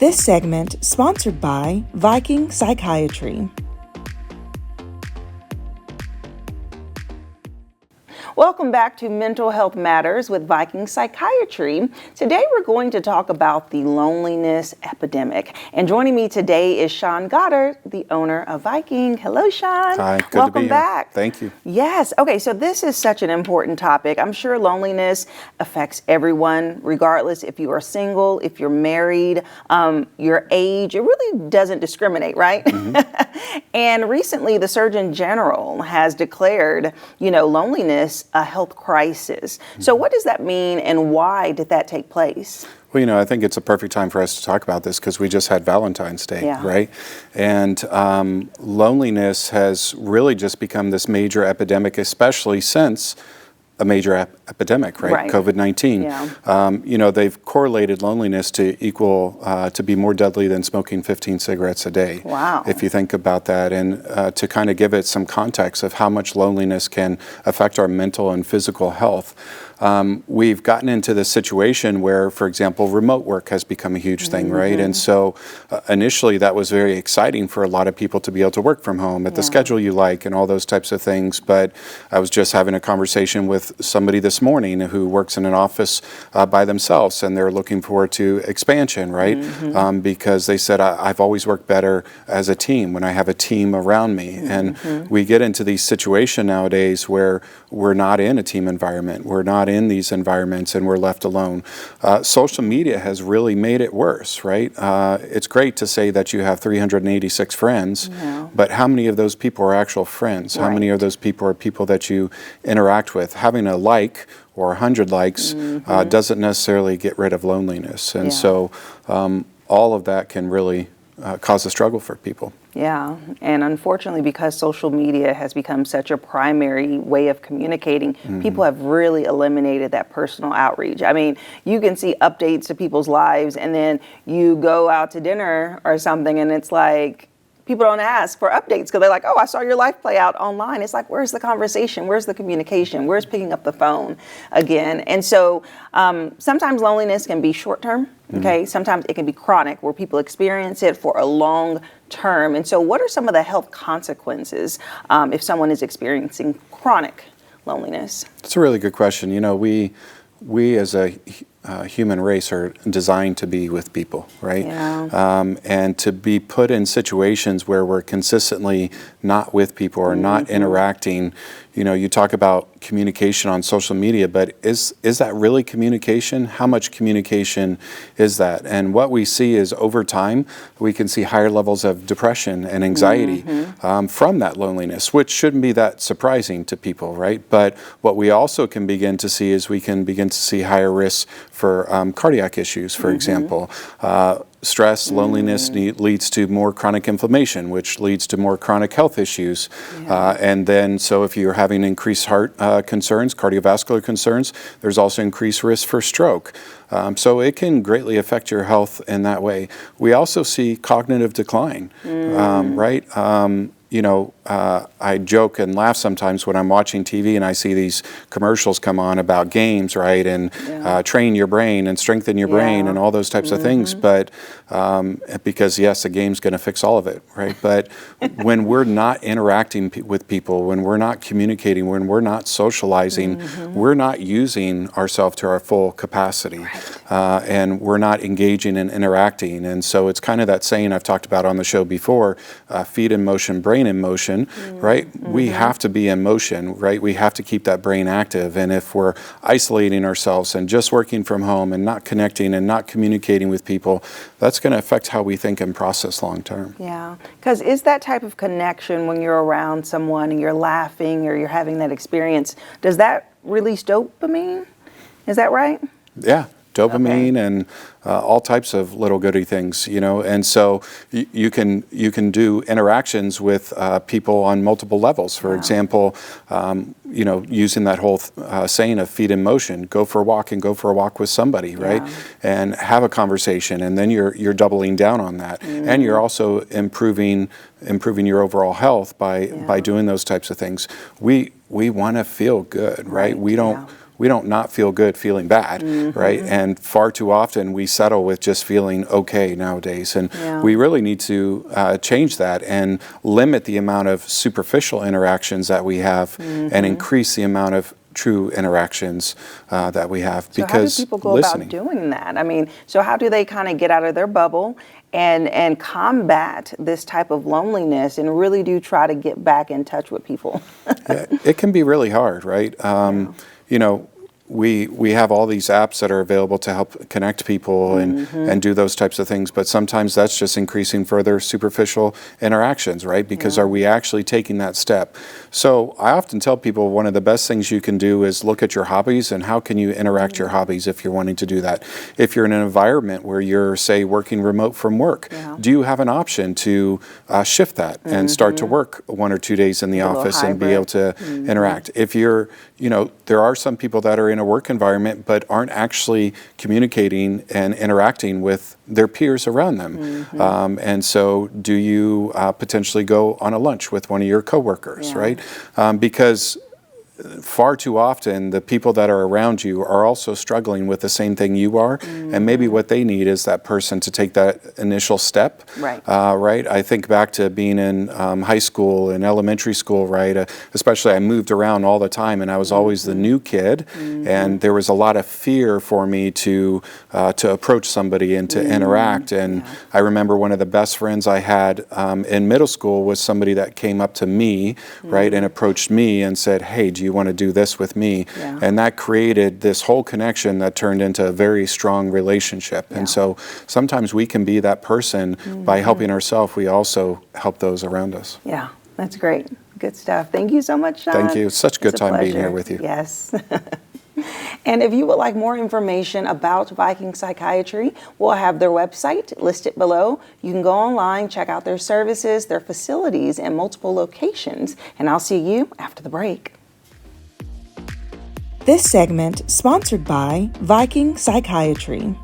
This segment sponsored by Viking Psychiatry. Welcome back to Mental Health Matters with Viking Psychiatry. Today we're going to talk about the loneliness epidemic. And joining me today is Sean Goddard, the owner of Viking. Hello, Sean. Hi, good Welcome to be back. Here. Thank you. Yes. Okay, so this is such an important topic. I'm sure loneliness affects everyone, regardless if you are single, if you're married, your age. It really doesn't discriminate, right? Mm-hmm. And recently, the Surgeon General has declared, loneliness a health crisis. So what does that mean and why did that take place? Well, I think it's a perfect time for us to talk about this because we just had Valentine's Day, right? And loneliness has really just become this major epidemic, especially since a major epidemic, right? COVID-19. Yeah. They've correlated loneliness to to be more deadly than smoking 15 cigarettes a day. Wow. If you think about that, and to kind of give it some context of how much loneliness can affect our mental and physical health. We've gotten into this situation where, for example, remote work has become a huge thing, right? And so initially that was very exciting for a lot of people to be able to work from home at the schedule you like and all those types of things. But I was just having a conversation with somebody this morning who works in an office by themselves, and they're looking forward to expansion, right? Because they said, I've always worked better as a team when I have a team around me. And we get into these situations nowadays where we're not in a team environment. We're not in these environments and we're left alone. Social media has really made it worse, right? It's great to say that you have 386 friends, but how many of those people are actual friends? How many of those people are people that you interact with? Having a like or 100 likes doesn't necessarily get rid of loneliness. And so all of that can really cause a struggle for people. Yeah, and unfortunately, because social media has become such a primary way of communicating, people have really eliminated that personal outreach. I mean, you can see updates to people's lives, and then you go out to dinner or something, and it's like, people don't ask for updates because they're like, oh, I saw your life play out online. It's like, where's the conversation? Where's the communication? Where's picking up the phone again? And so sometimes loneliness can be short-term, okay? Sometimes it can be chronic where people experience it for a long term. And so what are some of the health consequences if someone is experiencing chronic loneliness? That's a really good question. We as a human race are designed to be with people, right? Yeah. And to be put in situations where we're consistently not with people or not interacting. You talk about communication on social media, but is that really communication? How much communication is that? And what we see is over time, we can see higher levels of depression and anxiety from that loneliness, which shouldn't be that surprising to people, right? But what we also can begin to see is we can begin to see higher risks for cardiac issues, for example. Stress, loneliness leads to more chronic inflammation, which leads to more chronic health issues. And then, so if you're having increased heart concerns, cardiovascular concerns, there's also increased risk for stroke. So it can greatly affect your health in that way. We also see cognitive decline, right? I joke and laugh sometimes when I'm watching TV and I see these commercials come on about games, right? And train your brain and strengthen your brain and all those types of things. But because, yes, a game's going to fix all of it, right? But when we're not interacting with people, when we're not communicating, when we're not socializing, we're not using ourselves to our full capacity. And we're not engaging and interacting. And so it's kind of that saying I've talked about on the show before, feet in motion, brain in motion, right? We have to be in motion, right? We have to keep that brain active. And if we're isolating ourselves and just working from home and not connecting and not communicating with people, that's going to affect how we think and process long term. Yeah, because is that type of connection when you're around someone and you're laughing or you're having that experience, does that release dopamine? Is that right? Yeah. Dopamine and all types of little goody things, and so you can do interactions with people on multiple levels. For example, using that whole saying of feet in motion, go for a walk and go for a walk with somebody, right? And have a conversation, and then you're doubling down on that, and you're also improving your overall health by doing those types of things. We want to feel good, right? We we don't not feel good feeling bad, right? And far too often we settle with just feeling okay nowadays. And we really need to change that and limit the amount of superficial interactions that we have and increase the amount of true interactions that we have. So because how do people go listening. about doing that? I mean, so how do they kind of get out of their bubble and combat this type of loneliness and really do try to get back in touch with people? Yeah, it can be really hard, right? You know, we have all these apps that are available to help connect people and do those types of things, but sometimes that's just increasing further superficial interactions, right? Because are we actually taking that step? So I often tell people one of the best things you can do is look at your hobbies and how can you interact your hobbies if you're wanting to do that. If you're in an environment where you're, say, working remote from work, do you have an option to shift that and start to work 1 or 2 days in the office and be able to interact? If you're, you know, there are some people that are in a work environment but aren't actually communicating and interacting with their peers around them. And so do you potentially go on a lunch with one of your coworkers, right? Because far too often the people that are around you are also struggling with the same thing you are, and maybe what they need is that person to take that initial step. Right. I think back to being in high school and elementary school, right? Especially I moved around all the time and I was always the new kid, and there was a lot of fear for me to approach somebody and to interact. And I remember one of the best friends I had in middle school was somebody that came up to me, right, and approached me and said, "Hey, do you want to do this with me?" And that created this whole connection that turned into a very strong relationship. And so sometimes we can be that person by helping ourselves. We also help those around us. Yeah, that's great. Good stuff. Thank you so much, Sean. Thank you. It's such a good time being here with you. Yes. And if you would like more information about Viking Psychiatry, we'll have their website listed below. You can go online, check out their services, their facilities in multiple locations, and I'll see you after the break. This segment sponsored by Viking Psychiatry.